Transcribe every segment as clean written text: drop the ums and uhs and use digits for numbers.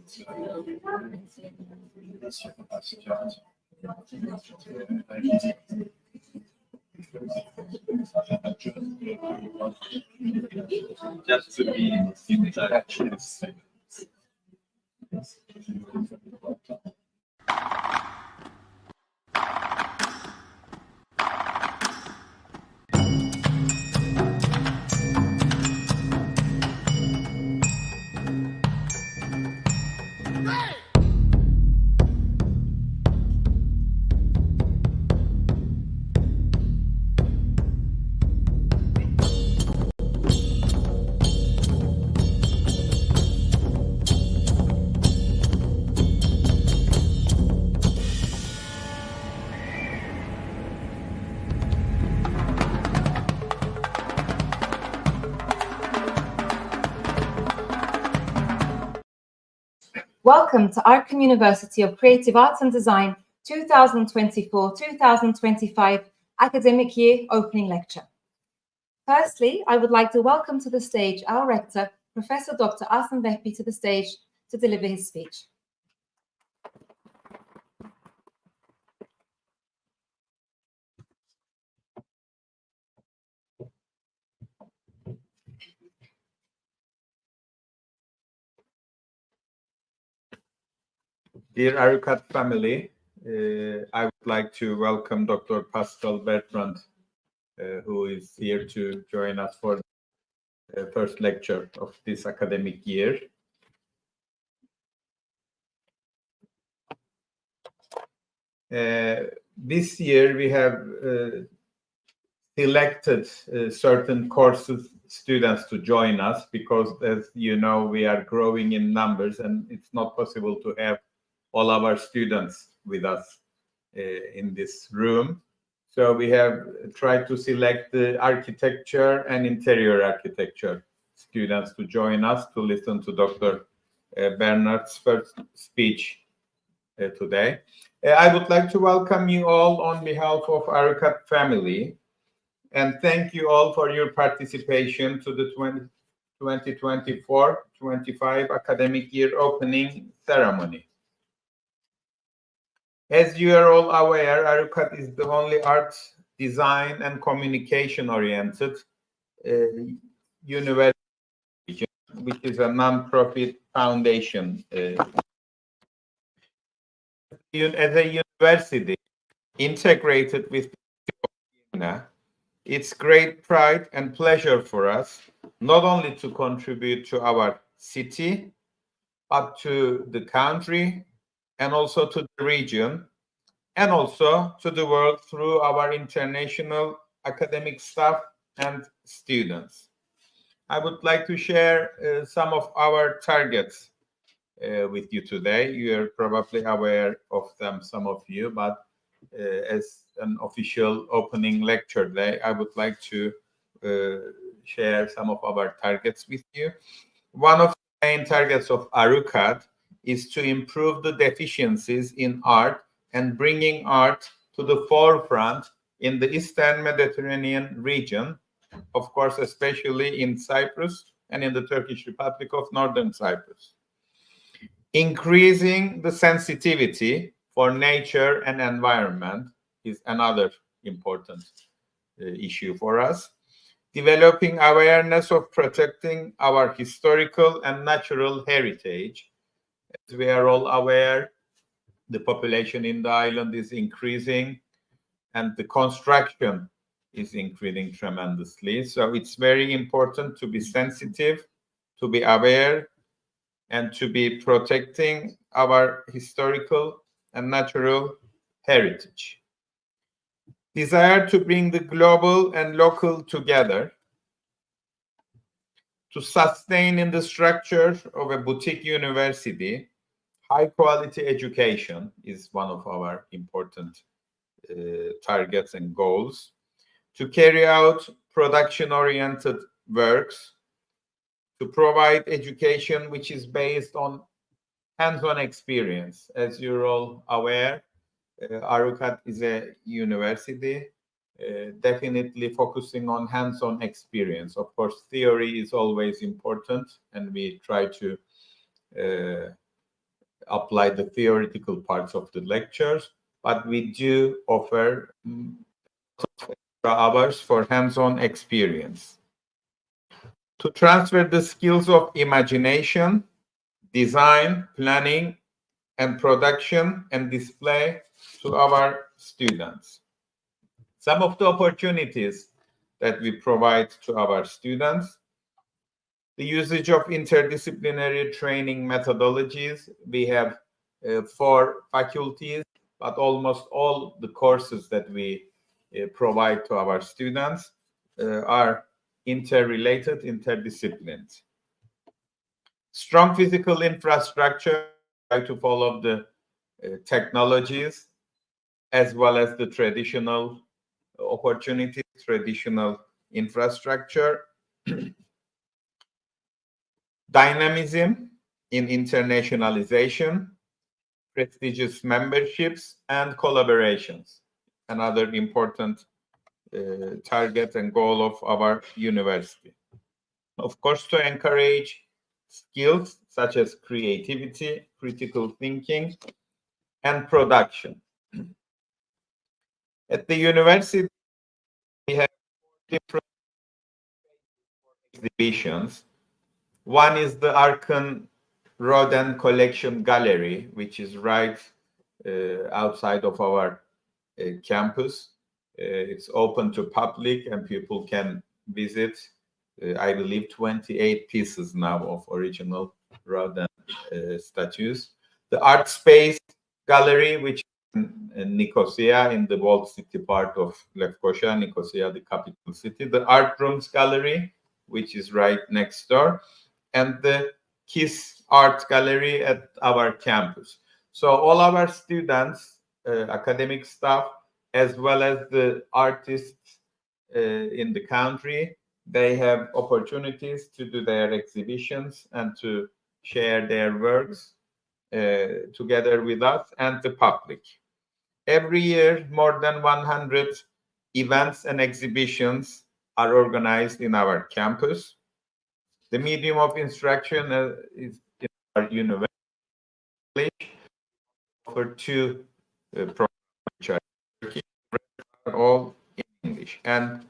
Just to be interactions. Welcome to Arkin University of Creative Arts and Design 2024-2025 academic year opening lecture. Firstly, I would like to welcome to the stage our rector, Professor Dr. Arkin Bertnard, to the stage to deliver his speech. Dear ARUCAD family, I would like to welcome Dr. Pascal Bertrand, who is here to join us for the first lecture of this academic year. This year we have selected certain courses students to join us because, as you know, we are growing in numbers and it's not possible to have all of our students with us in this room. So we have tried to select the architecture and interior architecture students to join us to listen to Dr. Bernard's first speech today. I would like to welcome you all on behalf of ARUCAD family and thank you all for your participation to the 2024-25 academic year opening ceremony. As you are all aware, ARUCAD is the only arts, design, and communication-oriented university, which is a non-profit foundation. As a university integrated with it's great pride and pleasure for us not only to contribute to our city, but to the country, and also to the region, and also to the world through our international academic staff and students. I would like to share some of our targets with you today. You are probably aware of them, some of you, but as an official opening lecture day, I would like to share some of our targets with you. One of the main targets of ARUCAD is to improve the deficiencies in art and bringing art to the forefront in the Eastern Mediterranean region, of course, especially in Cyprus and in the Turkish Republic of Northern Cyprus. Increasing the sensitivity for nature and environment is another important issue for us. Developing awareness of protecting our historical and natural heritage. As we are all aware, the population in the island is increasing and the construction is increasing tremendously. So it's very important to be sensitive, to be aware, and to be protecting our historical and natural heritage. Desire to bring the global and local together. To sustain in the structure of a boutique university, high quality education is one of our important targets and goals. To carry out production-oriented works, to provide education which is based on hands-on experience. As you're all aware, ARUCAD is a university definitely focusing on hands-on experience. Of course, theory is always important, and we try to apply the theoretical parts of the lectures, but we do offer hours for hands-on experience. To transfer the skills of imagination, design, planning, and production and display to our students. Some of the opportunities that we provide to our students: the usage of interdisciplinary training methodologies. We have 4 faculties, but almost all the courses that we provide to our students are interrelated, interdisciplined. Strong physical infrastructure, try to follow the technologies as well as the traditional opportunities, traditional infrastructure. Dynamism in internationalization, prestigious memberships, and collaborations. Another important target and goal of our university. Of course, to encourage skills such as creativity, critical thinking, and production. At the university, we have different exhibitions. One is the Arkin Rodin Collection Gallery, which is right outside of our campus. It's open to public and people can visit, I believe, 28 pieces now of original Rodin statues. The Art Space Gallery, which is in Nicosia, in the walled city part of Lefkoşa, Nicosia, the capital city. The Art Rooms Gallery, which is right next door, and the KISS Art Gallery at our campus. So all our students, academic staff, as well as the artists in the country, they have opportunities to do their exhibitions and to share their works together with us and the public. Every year, more than 100 events and exhibitions are organized in our campus. The medium of instruction is in our university. For 2 programs which are all in English. And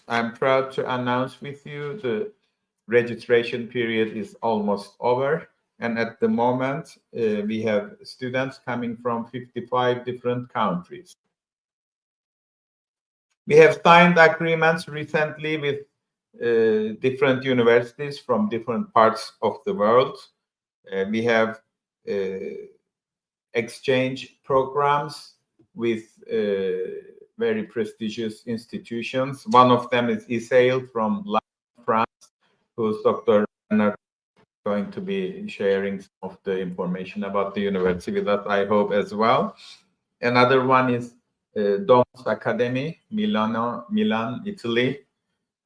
I'm proud to announce with you the registration period is almost over. And at the moment, we have students coming from 55 different countries. We have signed agreements recently with different universities from different parts of the world. We have exchange programs with very prestigious institutions. One of them is ESAIL from Lyon, France, who's Dr. Bertnard going to be sharing some of the information about the university with us, I hope, as well. Another one is Domus Academy, Milan, Italy.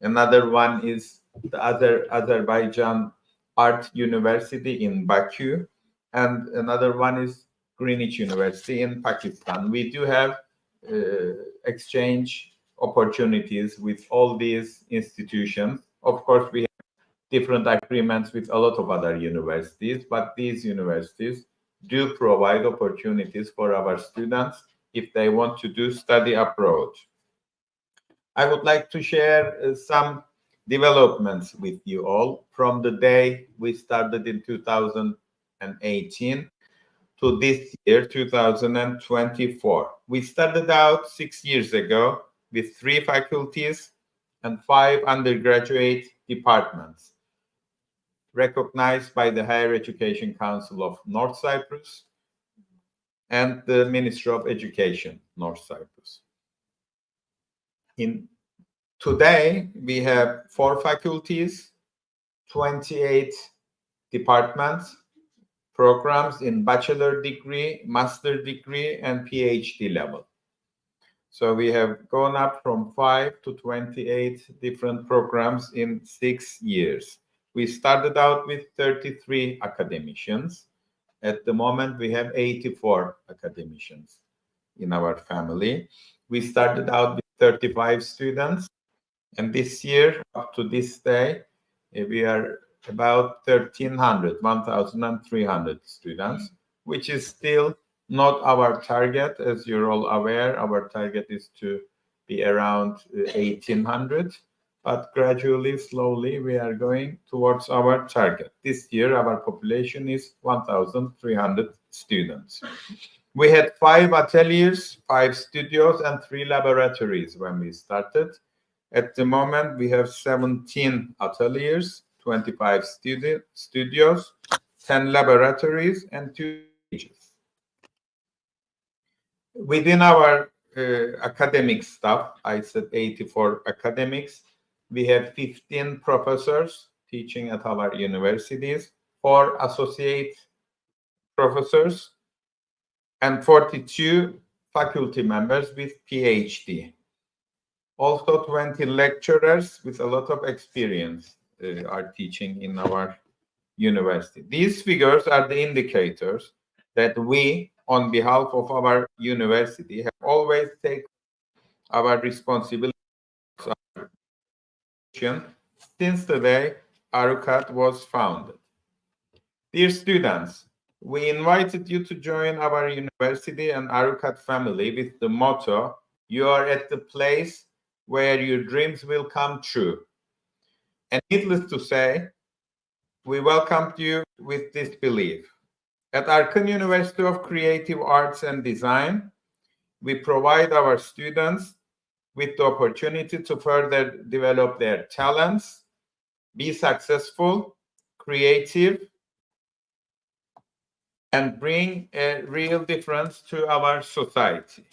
Another one is the Azerbaijan Art University in Baku. And another one is Greenwich University in Pakistan. We do have exchange opportunities with all these institutions. Of course, we have different agreements with a lot of other universities, but these universities do provide opportunities for our students if they want to do study abroad. I would like to share some developments with you all from the day we started in 2018 to this year, 2024. We started out 6 years ago with 3 faculties and 5 undergraduate departments, recognized by the Higher Education Council of North Cyprus and the Ministry of Education, North Cyprus. Today, we have 4 faculties, 28 departments, programs in bachelor degree, master degree, and PhD level. So we have gone up from 5 to 28 different programs in 6 years. We started out with 33 academicians. At the moment, we have 84 academicians in our family. We started out with 35 students. And this year, up to this day, we are about 1,300 students, which is still not our target. As you're all aware, our target is to be around 1,800, but gradually, slowly, we are going towards our target. This year, our population is 1,300 students. We had 5 ateliers, 5 studios, and 3 laboratories when we started. At the moment, we have 17 ateliers, 25 studios, 10 laboratories, and 2 stages. Within our academic staff, I said 84 academics, we have 15 professors teaching at our universities, 4 associate professors, and 42 faculty members with PhD. Also 20 lecturers with a lot of experience are teaching in our university. These figures are the indicators that we, on behalf of our university, have always taken our responsibility since the day ARUCAD was founded. Dear students, we invited you to join our university and ARUCAD family with the motto, "You are at the place where your dreams will come true." And needless to say, we welcomed you with this belief. At Arkin University of Creative Arts and Design, we provide our students with the opportunity to further develop their talents, be successful, creative, and bring a real difference to our society.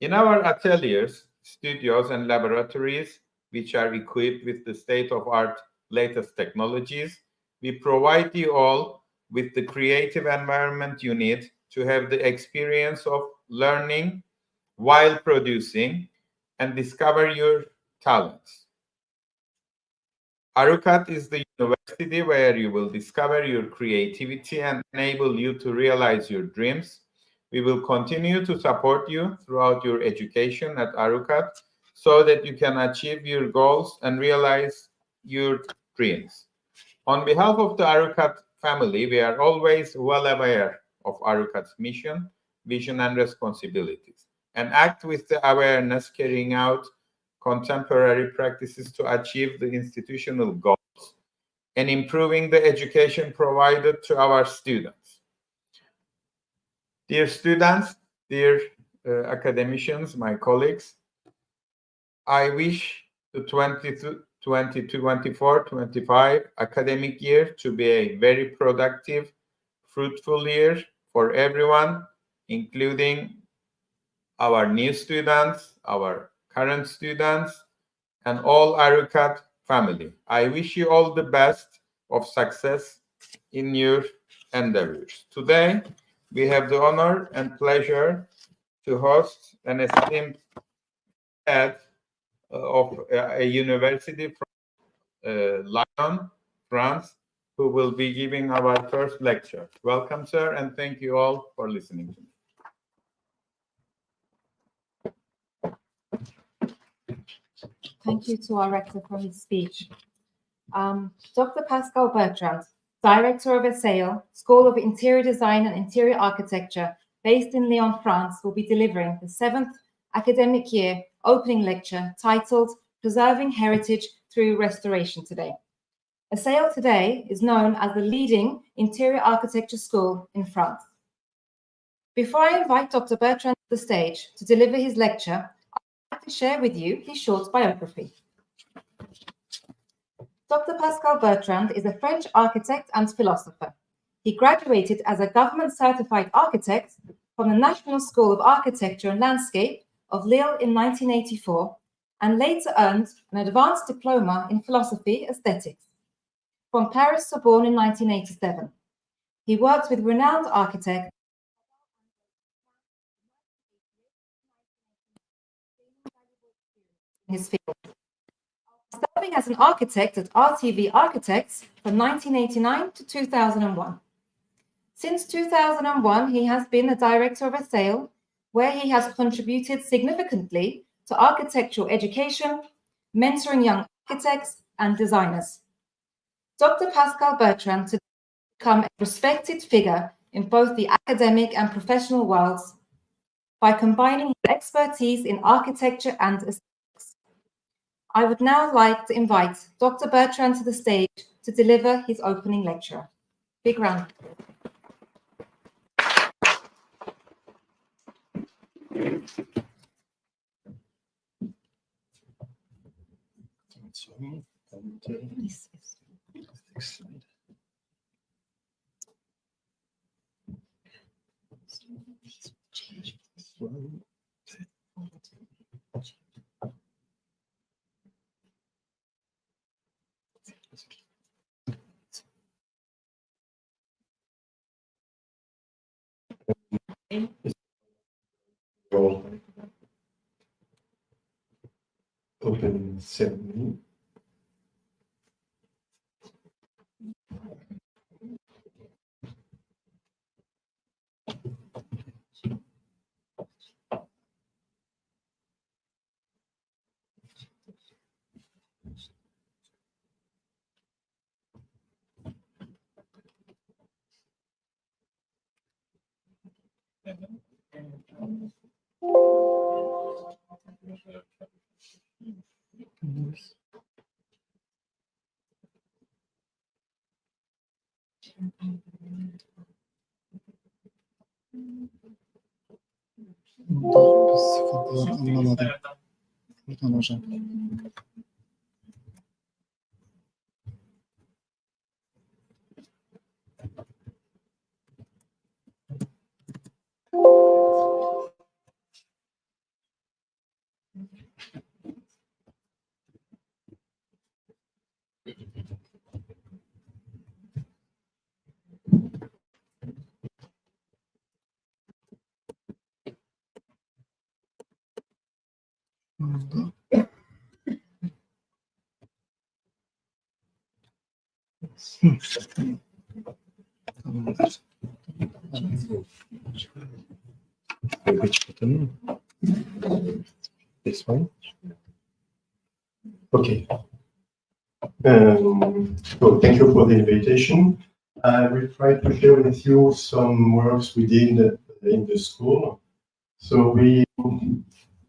In our ateliers, studios, and laboratories, which are equipped with the state-of-art latest technologies, we provide you all with the creative environment you need to have the experience of learning while producing and discover your talents. ARUCAD is the university where you will discover your creativity and enable you to realize your dreams. We will continue to support you throughout your education at ARUCAD so that you can achieve your goals and realize your dreams. On behalf of the ARUCAD family, we are always well aware of ARUCAD's mission, vision, and responsibilities, and act with the awareness, carrying out contemporary practices to achieve the institutional goals and improving the education provided to our students. Dear students, dear academicians, my colleagues, I wish the 2024-25 academic year to be a very productive, fruitful year for everyone, including our new students, our current students, and all ARUCAD family. I wish you all the best of success in your endeavors. Today, we have the honor and pleasure to host an esteemed head of a university from Lyon, France, who will be giving our first lecture. Welcome, sir, and thank you all for listening to me. Thank you to our rector for his speech. Dr. Pascal Bertrand, Director of ESAIL, School of Interior Design and Interior Architecture, based in Lyon, France, will be delivering the 7th academic year opening lecture titled Preserving Heritage Through Restoration today. ESAIL today is known as the leading interior architecture school in France. Before I invite Dr. Bertrand to the stage to deliver his lecture, I'd like to share with you his short biography. Dr. Pascal Bertrand is a French architect and philosopher. He graduated as a government-certified architect from the National School of Architecture and Landscape of Lille in 1984, and later earned an Advanced Diploma in Philosophy Aesthetics from Paris-Sorbonne in 1987. He worked with renowned architects in his field. Serving as an architect at RTV Architects from 1989 to 2001. Since 2001, he has been a director of ESAIL, where he has contributed significantly to architectural education, mentoring young architects and designers. Dr. Pascal Bertrand to become a respected figure in both the academic and professional worlds by combining his expertise in architecture and aesthetics. I would now like to invite Dr. Bertrand to the stage to deliver his opening lecture. Big round. Next slide. Open ceremony. Anlamadım. Buradan hocam. Burada. Tamamdır. Which button? This one. Okay. So thank you for the invitation. I will try to share with you some works we did in the school. So we,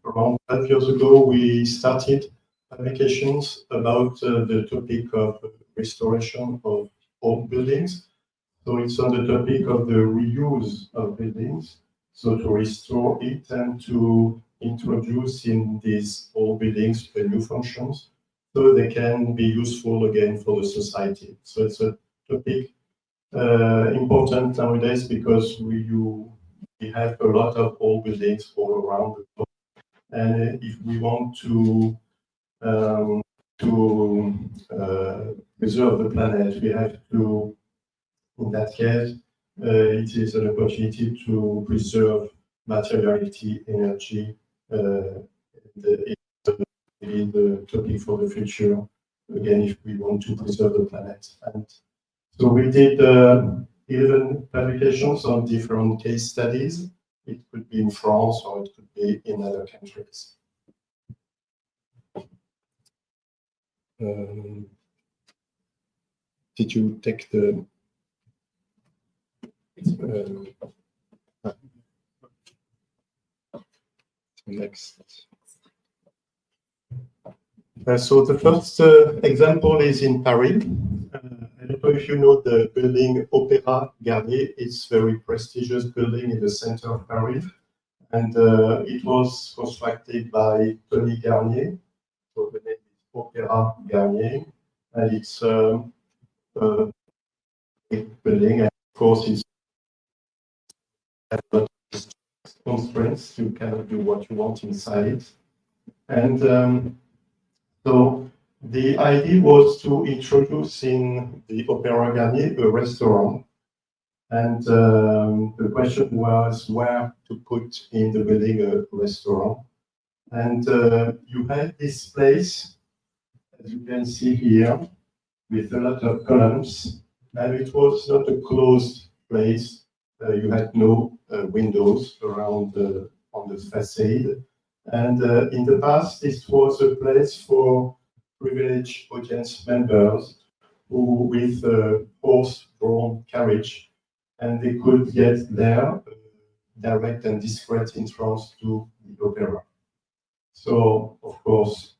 around 5 years ago, we started publications about the topic of restoration of old buildings. So it's on the topic of the reuse of buildings. So to restore it and to introduce in these old buildings the new functions, so they can be useful again for the society. So it's a topic important nowadays because we have a lot of old buildings all around the globe, and if we want to preserve the planet, we have to, in that case, it is an opportunity to preserve materiality, energy, the topic for the future, again, if we want to preserve the planet. And so we did 11 publications on different case studies. It could be in France or it could be in other countries. Did you take the next? So the first example is in Paris. I don't know if you know the building Opéra Garnier. It's a very prestigious building in the center of Paris. And it was constructed by Tony Garnier. So the name is Opéra Garnier. And it's a big building. And of course, it's a lot of constraints. You cannot do what you want inside. And so the idea was to introduce in the Opéra Garnier a restaurant. And the question was where to put in the building a restaurant. And you had this place, as you can see here, with a lot of columns. And it was not a closed place. You had no windows around on the facade. And in the past, this was a place for privileged audience members with a horse-drawn carriage, and they could get there direct and discreet entrance to the opera. So, of course,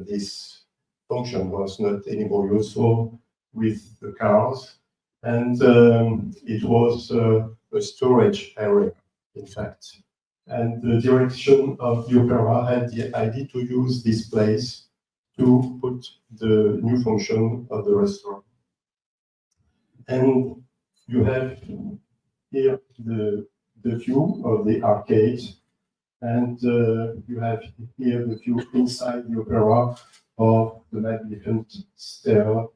this function was not anymore useful with the cars, and it was a storage area, in fact. And the direction of the opera had the idea to use this place to put the new function of the restaurant. And you have here the view of the arcade, and you have here the view inside the opera of the magnificent stair,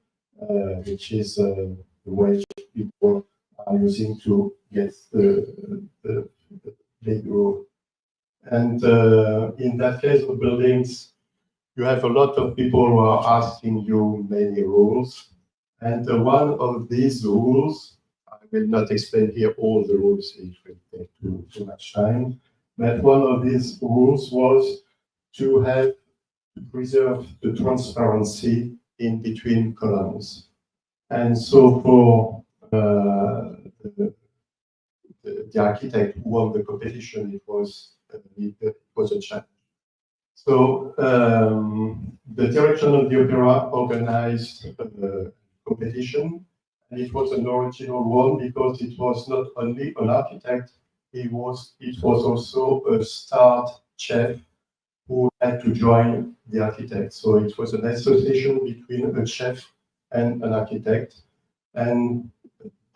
which is the way people are using to get the big room. And in that case of buildings, you have a lot of people who are asking you many rules. And one of these rules, I will not explain here all the rules, it will take too much time. But one of these rules was to have to preserve the transparency in between columns. And so for the architect who won the competition, it was a challenge. So the direction of the opera organized a competition, and it was an original one because it was not only an architect, it was also a starred chef who had to join the architect. So it was an association between a chef and an architect. And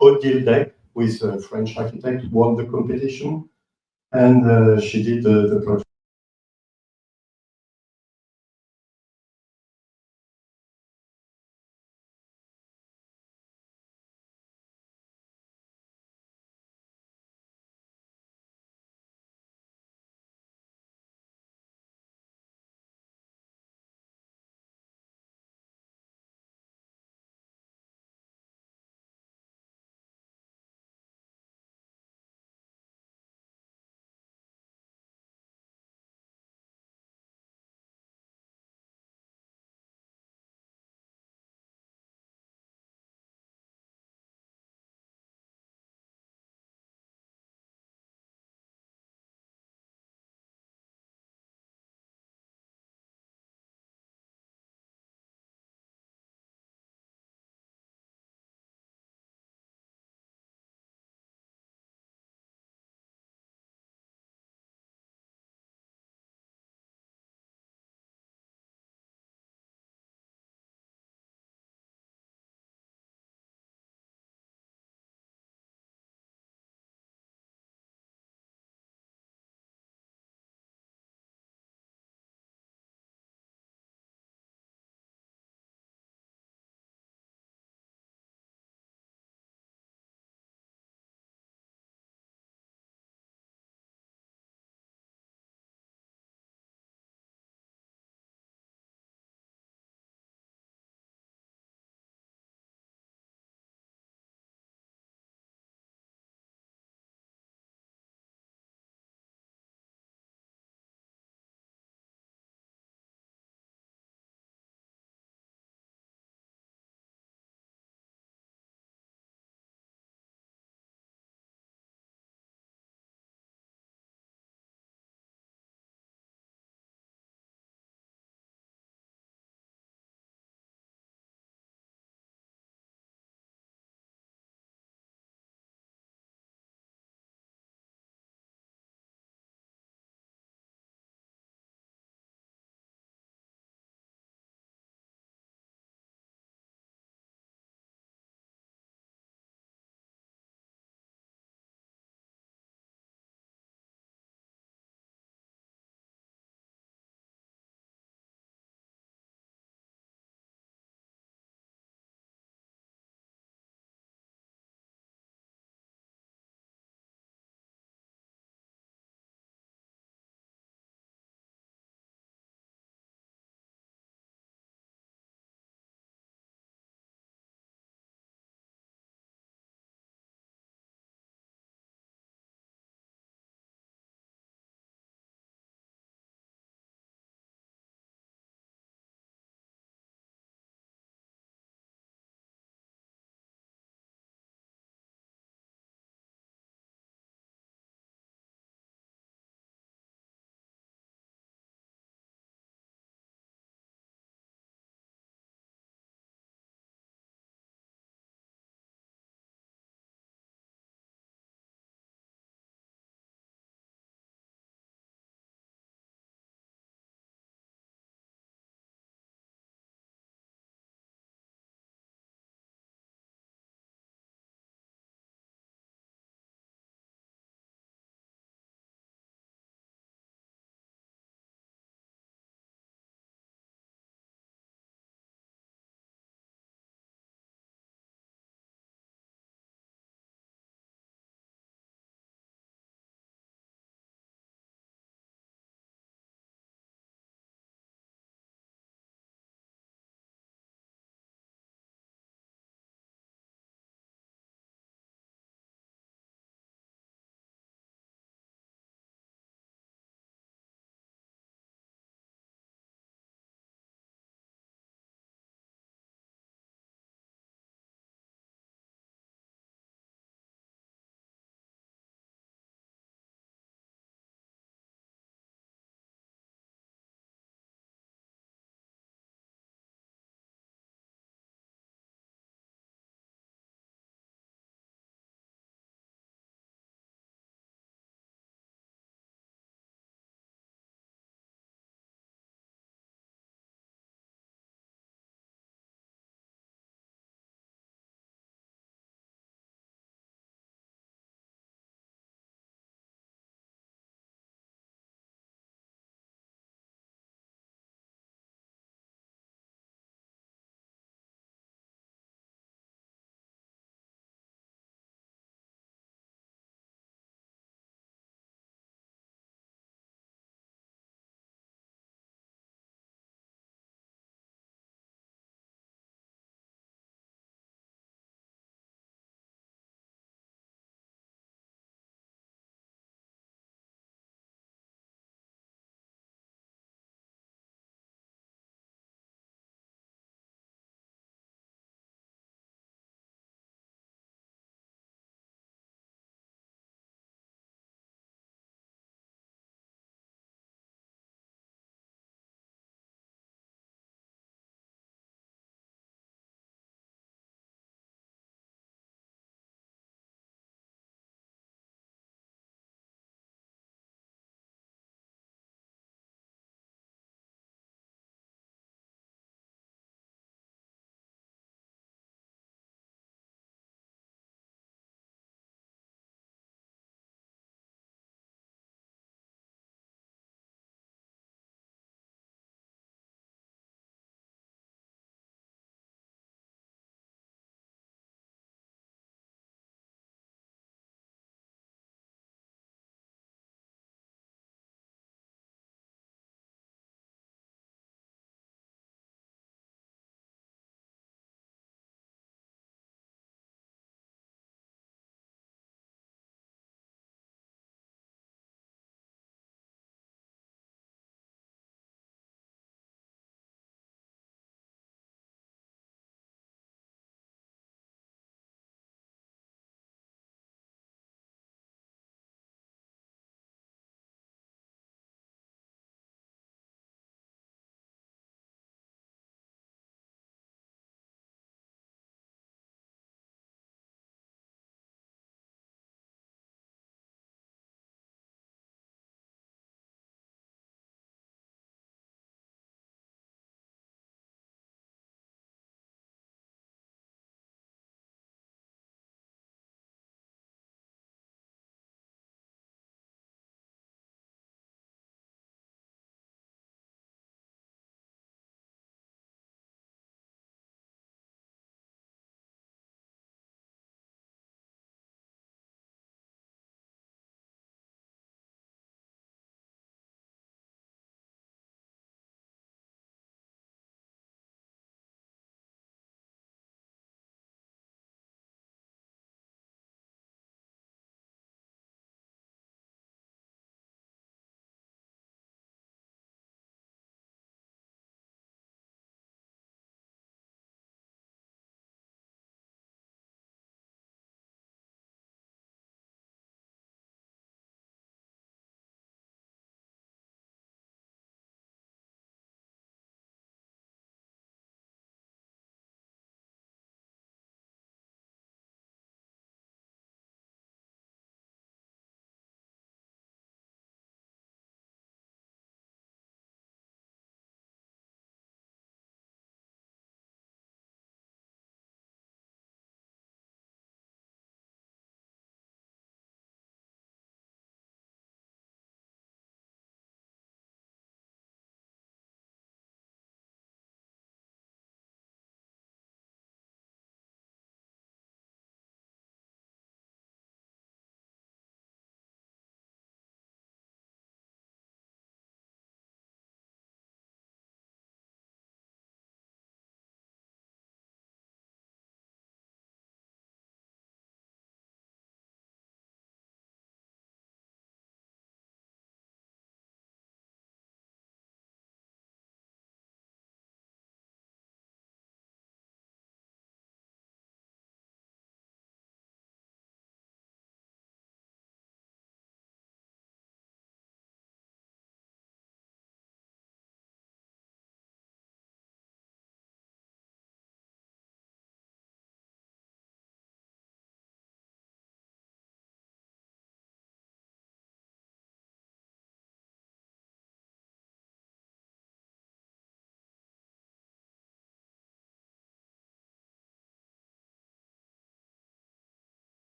Odile, who is a French architect, won the competition, and she did the project.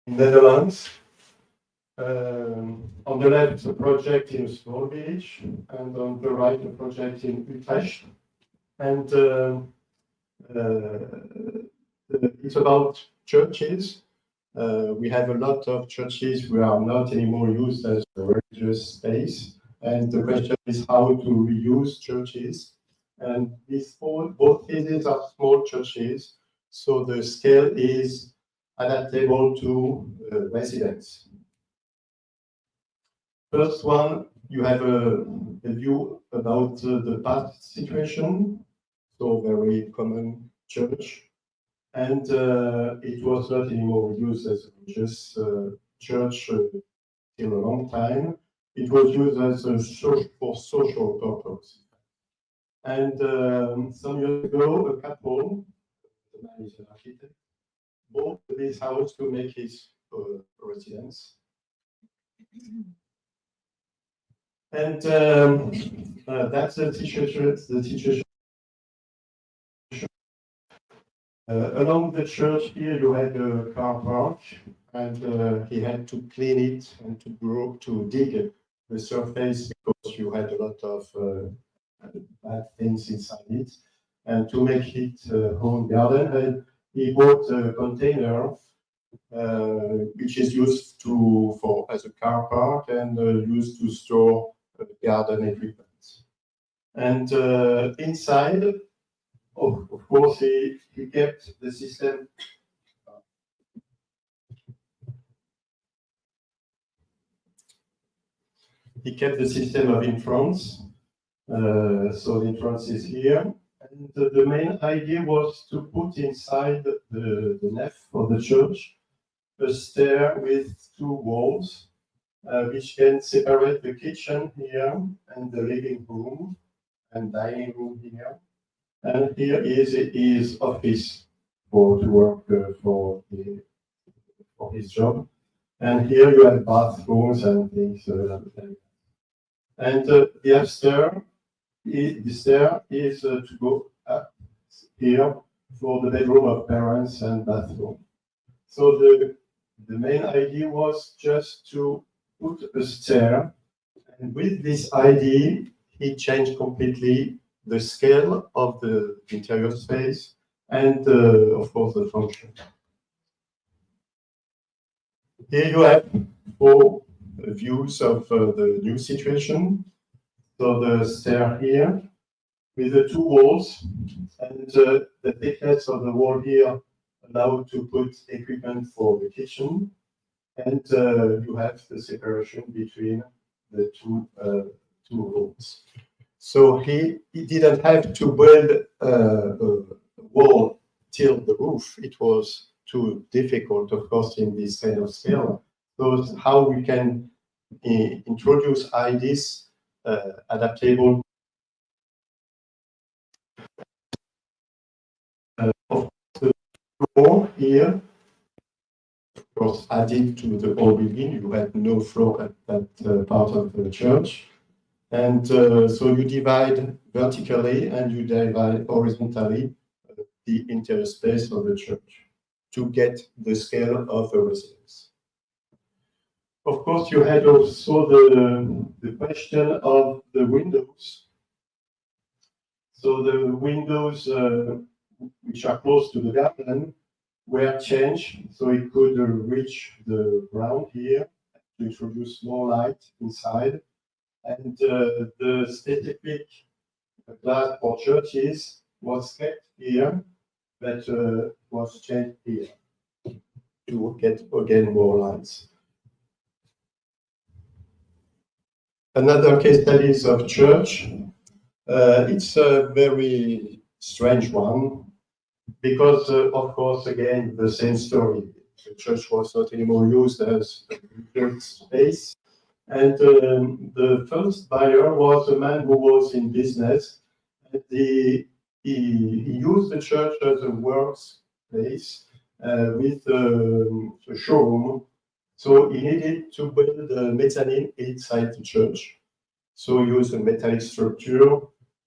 in Netherlands. On the left, a project in a small village, and on the right, a project in Utrecht. And it's about churches. We have a lot of churches who are not anymore used as a religious space. And the question is how to reuse churches. And both cases are small churches, so the scale is adaptable to residents. First one, you have a view about the past situation, so very common church. And it was not anymore used as a religious church till a long time. It was used as for social purpose. And some years ago, a couple, the man is an architect, bought this house to make his residence. And that's the situation. Along the church here, you had a car park, and he had to clean it and to dig the surface because you had a lot of bad things inside it, and to make it home garden. And he bought a container which is used as a car park and used to store garden equipment. And inside, of course, he kept the system. He kept the system of entrance. So the entrance is here. And the main idea was to put inside the nave of the church a stair with two walls, which can separate the kitchen here and the living room and dining room here. And here is his office to work for his job. And here you have bathrooms and things. And the upstairs, the stair is to go up here for the bedroom of parents and bathroom. So the main idea was just to put a stair, and with this idea, he changed completely the scale of the interior space and, of course, the function. Here you have 4 views of the new situation. So the stair here with the 2 walls, and the thickness of the wall here allowed to put equipment for the kitchen, and you have the separation between the two rooms. So he didn't have to build a wall till the roof. It was too difficult, of course, in this kind of scale. So how we can introduce ideas adaptable. Of the floor here, of course, added to the whole building. You had no floor at that part of the church. And so you divide vertically and you divide horizontally the interior space of the church to get the scale of a residence. Of course, you had also the question of the windows. So the windows which are close to the garden were changed so it could reach the ground here to introduce more light inside. And the specific glass for churches was kept here, but was changed here to get again more lights. Another case study of church. It's a very strange one because, of course, again, the same story. The church was not anymore used as a religious space. And the first buyer was a man who was in business. And he used the church as a workspace with a showroom. So he needed to build a mezzanine inside the church. So he used a metallic structure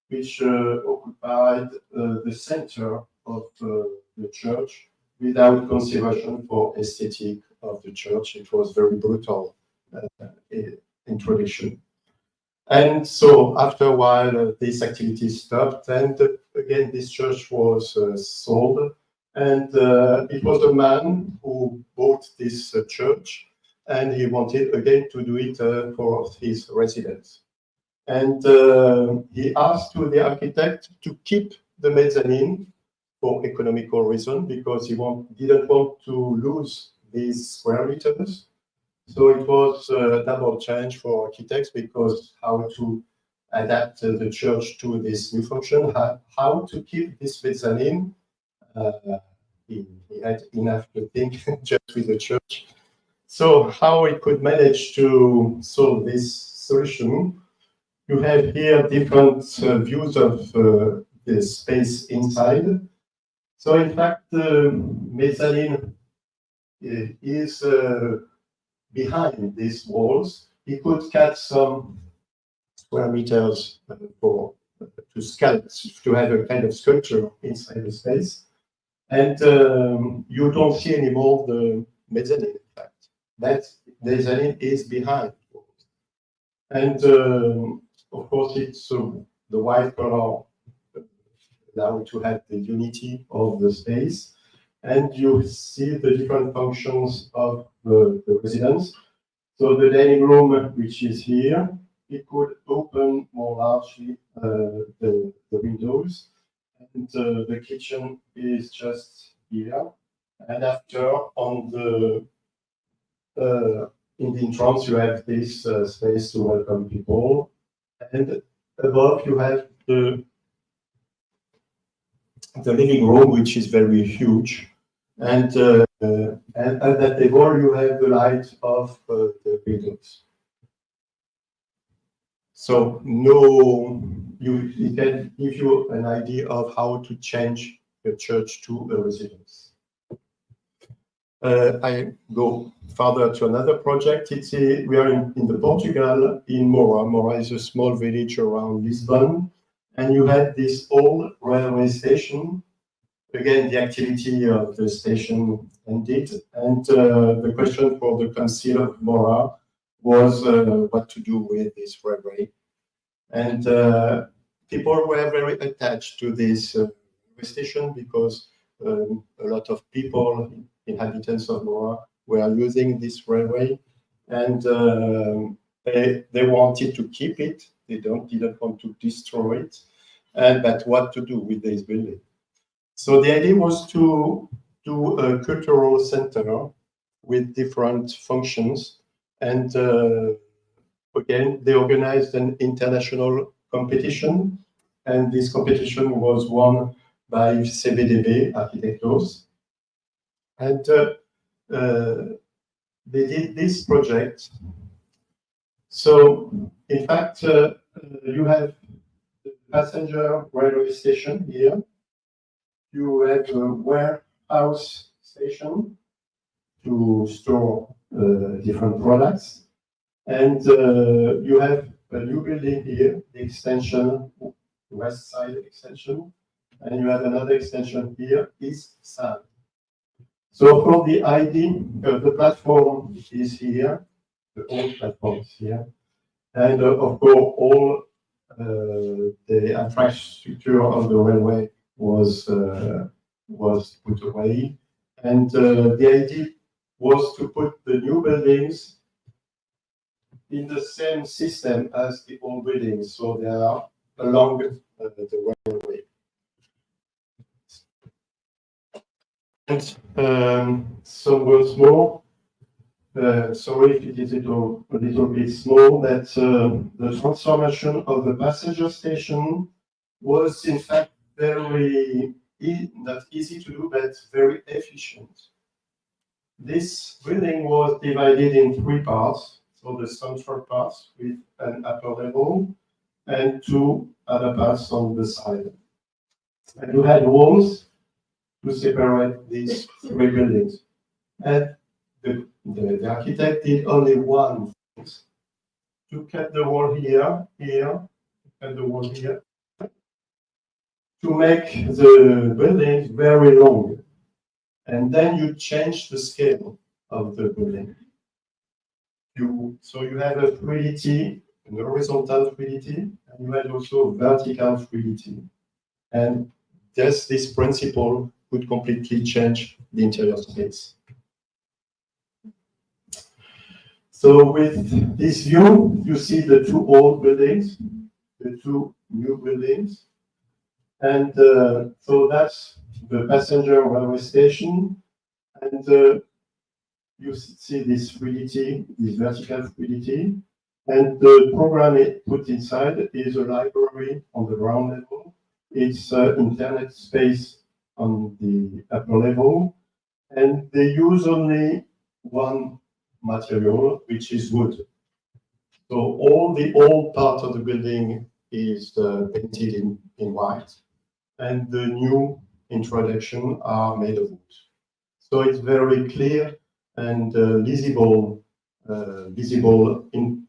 which occupied the center of the church without consideration for aesthetic of the church. It was very brutal introduction. And so after a while, this activity stopped, and again, this church was sold. And it was a man who bought this church, and he wanted again to do it for his residents. And he asked to the architect to keep the mezzanine for economical reason, because he didn't want to lose these square meters. So it was a double challenge for architects, because how to adapt the church to this new function, how to keep this mezzanine. He had enough to think just with the church. So how we could manage to solve this solution? You have here different views of the space inside. So in fact, the mezzanine is behind these walls. He could cut some square meters to sculpt, to have a kind of sculpture inside the space. And you don't see anymore the mezzanine, in fact. That mezzanine is behind. And of course, it's the white color now to have the unity of the space. And you see the different functions of the residence. So the dining room, which is here, it could open more largely the windows. And the kitchen is just here. And after, on the in the entrance, you have this space to welcome people. And above, you have the living room, which is very huge. And at that table, you have the light of the windows. So it can give you an idea of how to change the church to a residence. I go further to another project. We are in the Portugal, in Moura. Moura is a small village around Lisbon. And you had this old railway station. Again, the activity of the station ended. And the question for the Council of Moura was what to do with this railway. And people were very attached to this railway station, because a lot of people, inhabitants of Moura, were using this railway, and they wanted to keep it. They didn't want to destroy it. But what to do with this building? So the idea was to do a cultural center with different functions. And again, they organized an international competition. And this competition was won by CBDB Architectos. And they did this project. So, in fact, you have the passenger railway station here. You have a warehouse station to store different products. And you have a new building here, the extension, west side extension. And you have another extension here, east side. So for the ID, the platform is here, the old platform is here. And of course, all the infrastructure of the railway was put away. And the idea was to put the new buildings in the same system as the old buildings. So they are along the railway. And some words more. Sorry if it is a little bit small, that the transformation of the passenger station was in fact very not easy to do, but very efficient. This building was divided in 3 parts. So the central part with an upper level and 2 other parts on the side. And you had walls to separate these 3 buildings. And the architect did only one thing: to cut the wall here, and the wall here, to make the buildings very long. And then you change the scale of the building. So you have a fluidity, an horizontal fluidity, and you have also vertical fluidity. And just this principle would completely change the interior space. So with this view, you see the two old buildings, the two new buildings. And so that's the passenger railway station. And you see this fluidity, this vertical fluidity. And the program it put inside is a library on the ground level. It's internet space on the upper level. And they use only one material, which is wood. So all the old part of the building is painted in white, and the new introduction are made of wood. So it's very clear and visible. You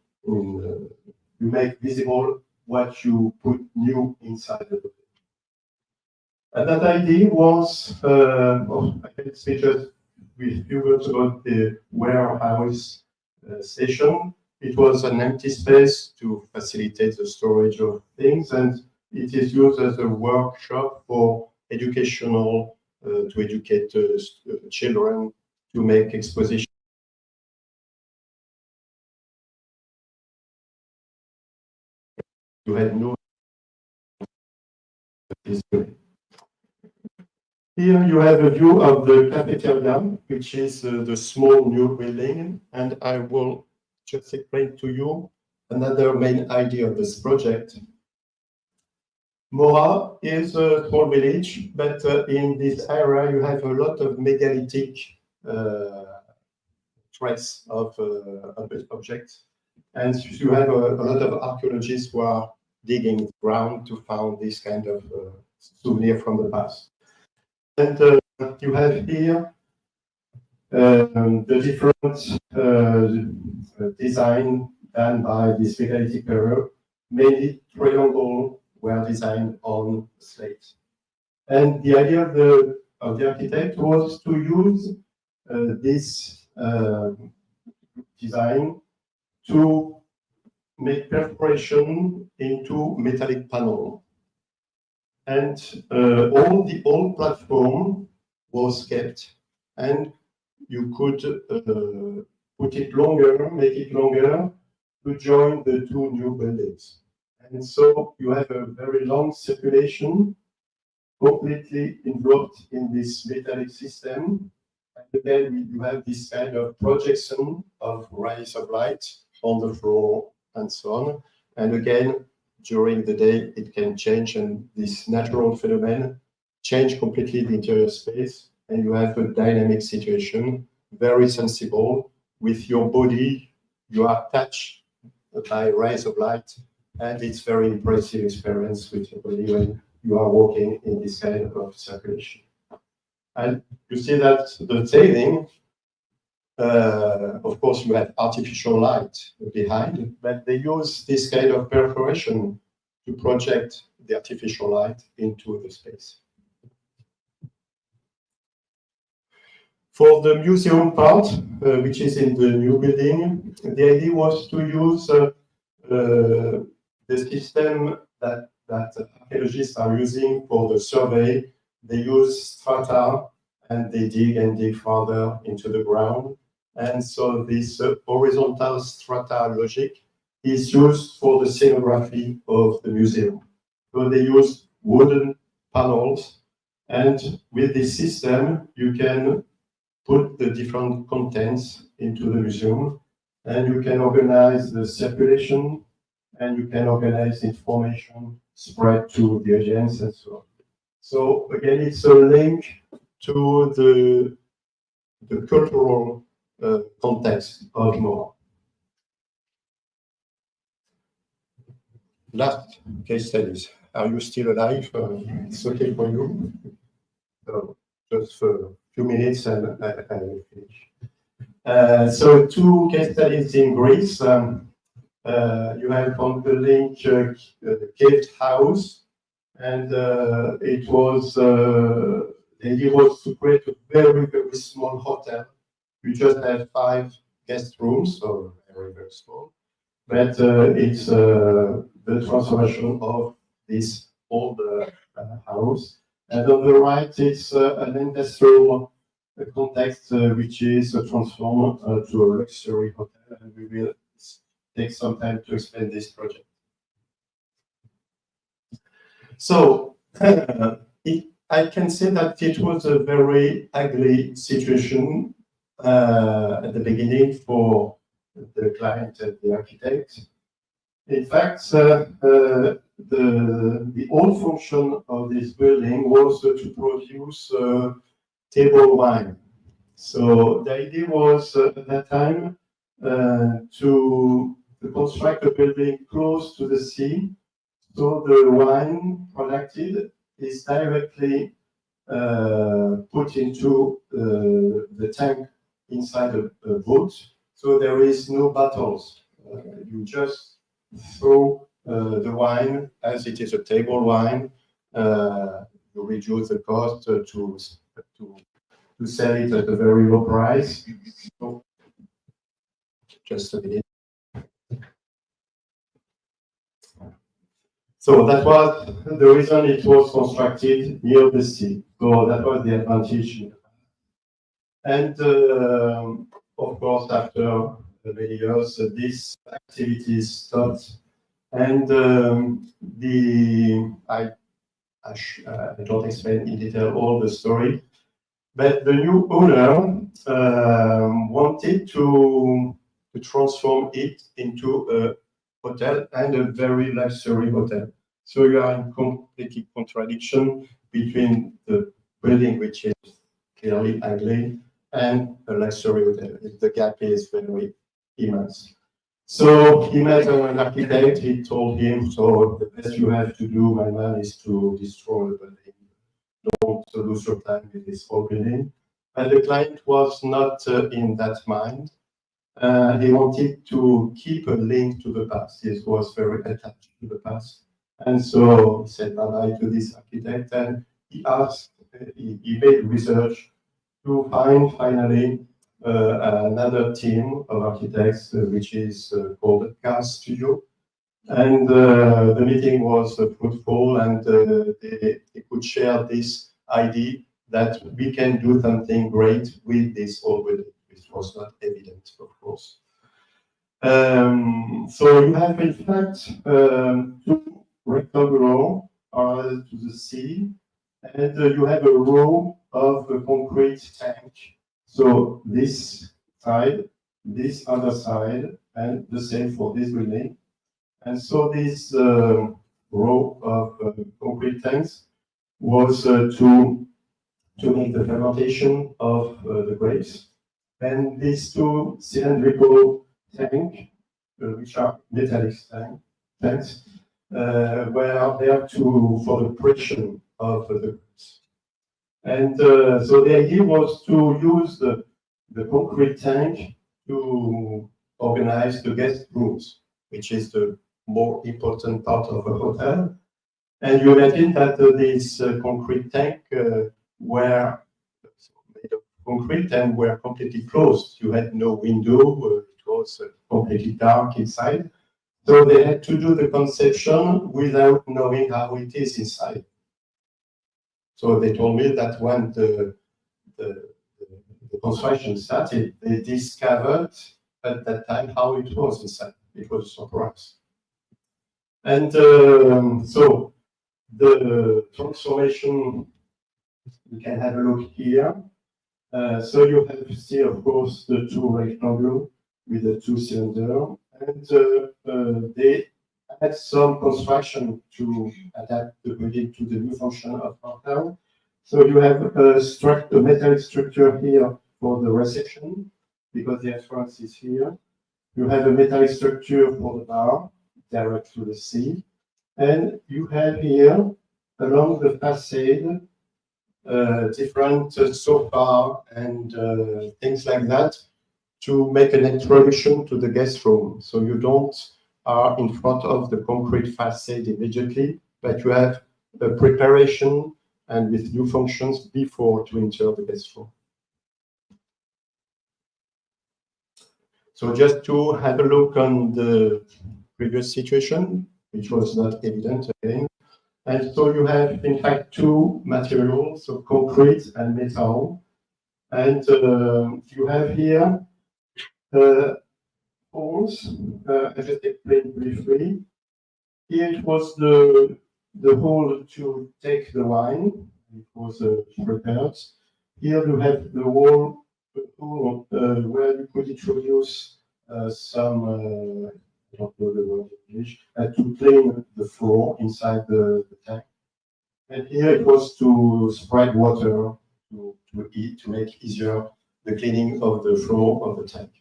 make visible what you put new inside the building. And that idea was, I can say just with a few words about the warehouse station. It was an empty space to facilitate the storage of things, and it is used as a workshop for educational, to educate children, to make exposition. You had no. Here you have a view of the cafeteria, which is the small new building, and I will just explain to you another main idea of this project. Mora is a small village, but in this area you have a lot of megalithic trace of objects, and you have a lot of archaeologists who are digging the ground to find this kind of souvenir from the past. And you have here the different design done by this megalithic period. Many triangles were designed on slate. And the idea of the architect was to use this design to make perforation into metallic panel. And all the old platform was kept, and you could put it longer, make it longer to join the two new buildings. And so you have a very long circulation, completely enveloped in this metallic system. And then you have this kind of projection of rays of light on the floor and so on. And again, during the day, it can change, and this natural phenomenon change completely the interior space, and you have a dynamic situation, very sensible. With your body, you are touched by rays of light, and it's very impressive experience with your body when you are walking in this kind of circulation. And you see that the tailing, of course, you have artificial light behind, but they use this kind of perforation to project the artificial light into the space. For the museum part, which is in the new building, the idea was to use the system that archaeologists are using for the survey. They use strata, and they dig and dig further into the ground. And so this horizontal strata logic is used for the scenography of the museum. So they use wooden panels, and with this system, you can put the different contents into the museum, and you can organize the circulation, and you can organize information spread to the audience and so on. So again, it's a link to the cultural context of Mora. Last case studies. Are you still alive? It's okay for you? So just a few minutes and I will finish. So two case studies in Greece. You have on the link Caved House, and it was the idea was to create a very, very small hotel you just have 5 guest rooms, so very, very small. But it's the transformation of this old house. And on the right, it's an industrial context, which is transformed to a luxury hotel, and we will take some time to explain this project. So I can say that it was a very ugly situation at the beginning for the client and the architect. In fact, the whole function of this building was to produce table wine. So the idea was at that time to construct a building close to the sea, so the wine produced is directly put into the tank inside a boat. So there is no bottles. You just throw the wine as it is a table wine. You reduce the cost to sell it at a very low price. So, just a minute. So that was the reason it was constructed near the sea. So that was the advantage. And of course, after many years, this activity stopped. And I don't explain in detail all the story, but the new owner wanted to transform it into a hotel and a very luxury hotel. So you are in complete contradiction between the building, which is clearly ugly, and a luxury hotel. The gap is very immense. So he met an architect. He told him, so the best you have to do, my man, is to destroy the building. Don't lose your time with this whole building. And the client was not in that mind. He wanted to keep a link to the past. He was very attached to the past. And so he said bye-bye to this architect, and he made research to find finally another team of architects, which is called CAS Studio. And the meeting was fruitful, and they could share this idea that we can do something great with this old building, which was not evident, of course. So you have, in fact, 2 rectangular parallel to the sea, and you have a row of a concrete tank. So this side, this other side, and the same for this building. And so this row of concrete tanks was to make the fermentation of the grapes. And these 2 cylindrical tanks, which are metallic tanks, were there for the pressure of the grapes. And so the idea was to use the concrete tank to organize the guest rooms, which is the more important part of a hotel. And you imagine that these concrete tanks were made of concrete and were completely closed. You had no window, it was completely dark inside. So they had to do the conception without knowing how it is inside. So they told me that when the construction started, they discovered at that time how it was inside. It was a surprise. And so the transformation, you can have a look here. So you have to see, of course, the 2 rectangles with the 2 cylinders, and they had some construction to adapt the building to the new function of hotel. So you have a metallic structure here for the reception, because the entrance is here. You have a metallic structure for the bar, direct to the sea. And you have here, along the facade, different sofa and things like that to make an introduction to the guest room. So you don't are in front of the concrete facade immediately, but you have a preparation and with new functions before to enter the guest room. So just to have a look on the previous situation, which was not evident again. And so you have, in fact, two materials, so concrete and metal. And you have here holes. I just explained briefly. Here it was the hole to take the wine. It was prepared. Here you have the hole where you could introduce some, I don't know the word in English, to clean the floor inside the tank. And here it was to spread water to make easier the cleaning of the floor of the tank.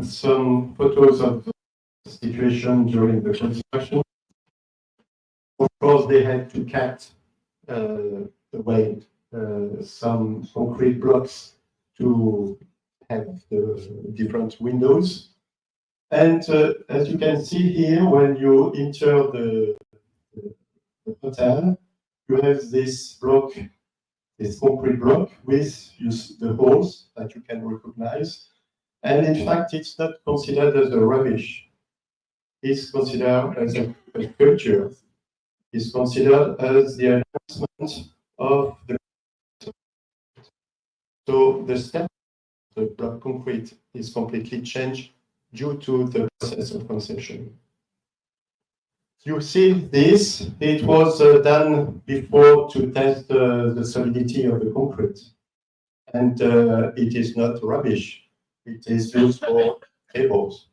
Some photos of the situation during the construction. Of course, they had to cut away some concrete blocks to have the different windows. And as you can see here, when you enter the hotel, you have this block, this concrete block with the holes that you can recognize. And in fact, it's not considered as a rubbish. It's considered as a culture. It's considered as the advancement of the. So the step, the block concrete, is completely changed due to the process of conception. You see this, it was done before to test the solidity of the concrete. And it is not rubbish. It is used for cables.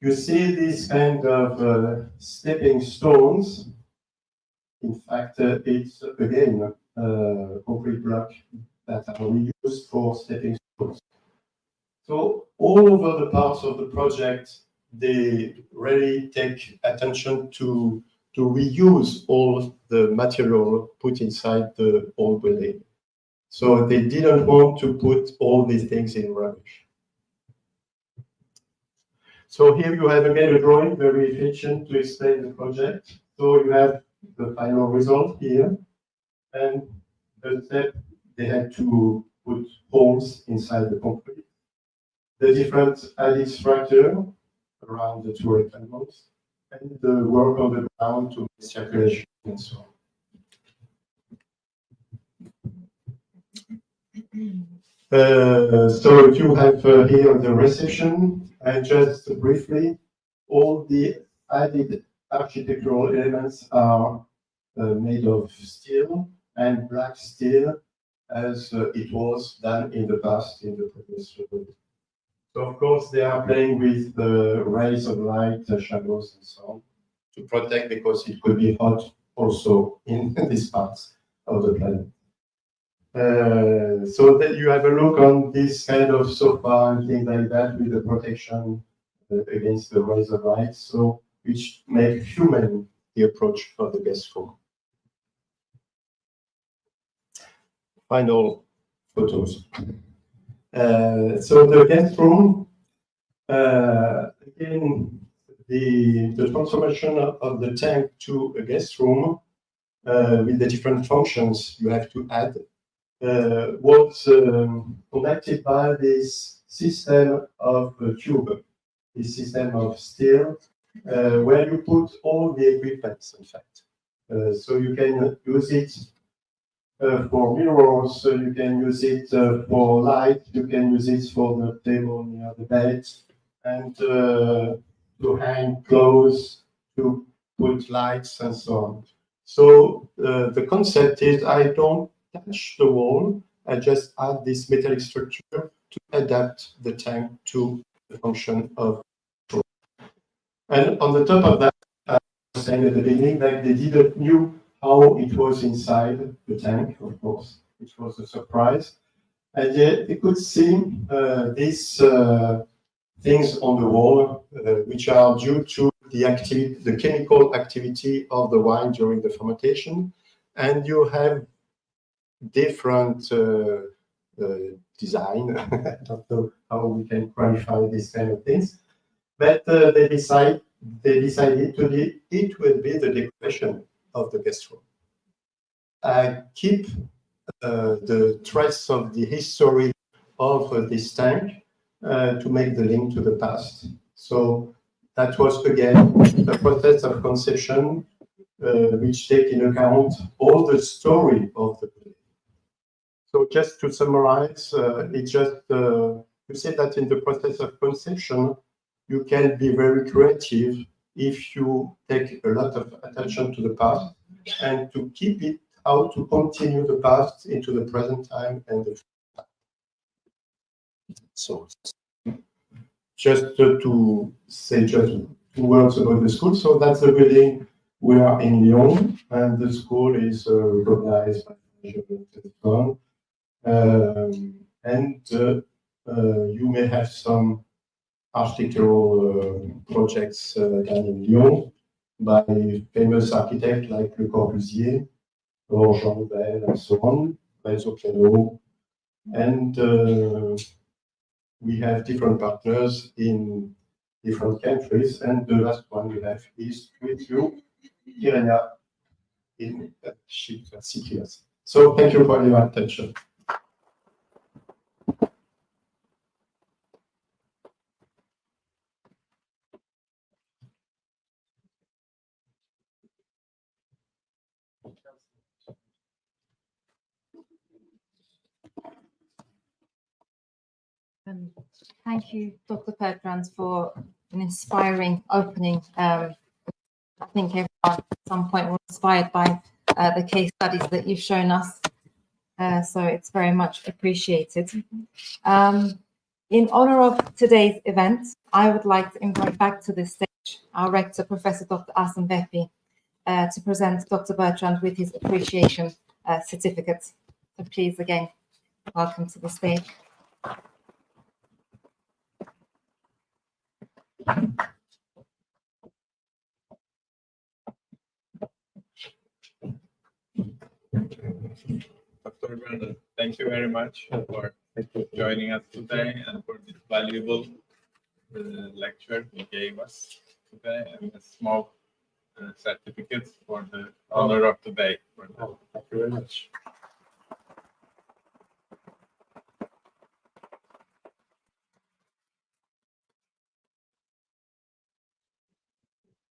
You see these kind of stepping stones. In fact, it's again concrete block that are used for stepping stones. So all over the parts of the project, they really take attention to reuse all the material put inside the old building. So they didn't want to put all these things in rubbish. So here you have again a drawing, very efficient to explain the project. So you have the final result here. And the step, they had to put holes inside the concrete. The different added structure around the two rectangles, and the work on the ground to make circulation and so on. So you have here the reception, and just briefly, all the added architectural elements are made of steel and black steel, as it was done in the past in the previous building. So of course they are playing with the rays of light, shadows, and so on to protect, because it could be hot also in these parts of the planet. So that you have a look on this kind of sofa and things like that with the protection against the rays of light, so which make human the approach for the guest room. Final photos. So the guest room, again, the transformation of the tank to a guest room with the different functions you have to add was connected by this system of tube, this system of steel, where you put all the equipment, in fact. So you can use it for mirrors, so you can use it for light, you can use it for the table near the bed, and to hang clothes, to put lights, and so on. So the concept is I don't touch the wall, I just add this metallic structure to adapt the tank to the function of the room. And on the top of that, I was saying at the beginning that they didn't know how it was inside the tank, of course, which was a surprise. And yet you could see these things on the wall, which are due to the chemical activity of the wine during the fermentation. And you have different design. I don't know how we can qualify these kind of things, but they decided it will be the decoration of the guest room. I keep the trace of the history of this tank to make the link to the past. So that was, again, a process of conception which take into account all the story of the building. So just to summarize, it's just to say that in the process of conception, you can be very creative if you take a lot of attention to the past and to keep it, how to continue the past into the present time and the future time. So just to say just 2 words about the school. So that's the building. We are in Lyon, and the school is recognized by the you may have some architectural projects done in Lyon by famous architects like Le Corbusier or Jean Nouvel and so on, Paris-Sorbonne. And we have different partners in different countries. And the last one we have is with you, Irena, in Cyprus. So thank you for your attention. Thank you, Dr. Bertrand, for an inspiring opening. I think everyone at some point was inspired by the case studies that you've shown us. So it's very much appreciated. In honor of today's event, I would like to invite back to the stage our rector, Professor Dr. Asim Vehbi, to present Dr. Bertrand with his appreciation certificate. So please, again, welcome to the stage. Dr. Bertnard, thank you very much for joining us today and for this valuable lecture you gave us today, and a small certificate for the honor of today. Thank you very much.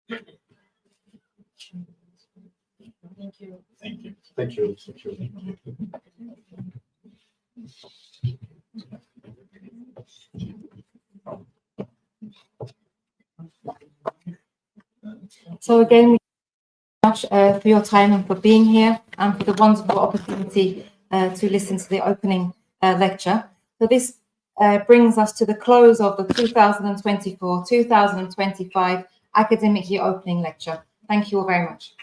Thank you. Thank you. Thank you. Thank you. So again, we thank you very much for your time and for being here and for the wonderful opportunity to listen to the opening lecture. So this brings us to the close of the 2024-2025 academic year opening lecture. Thank you all very much.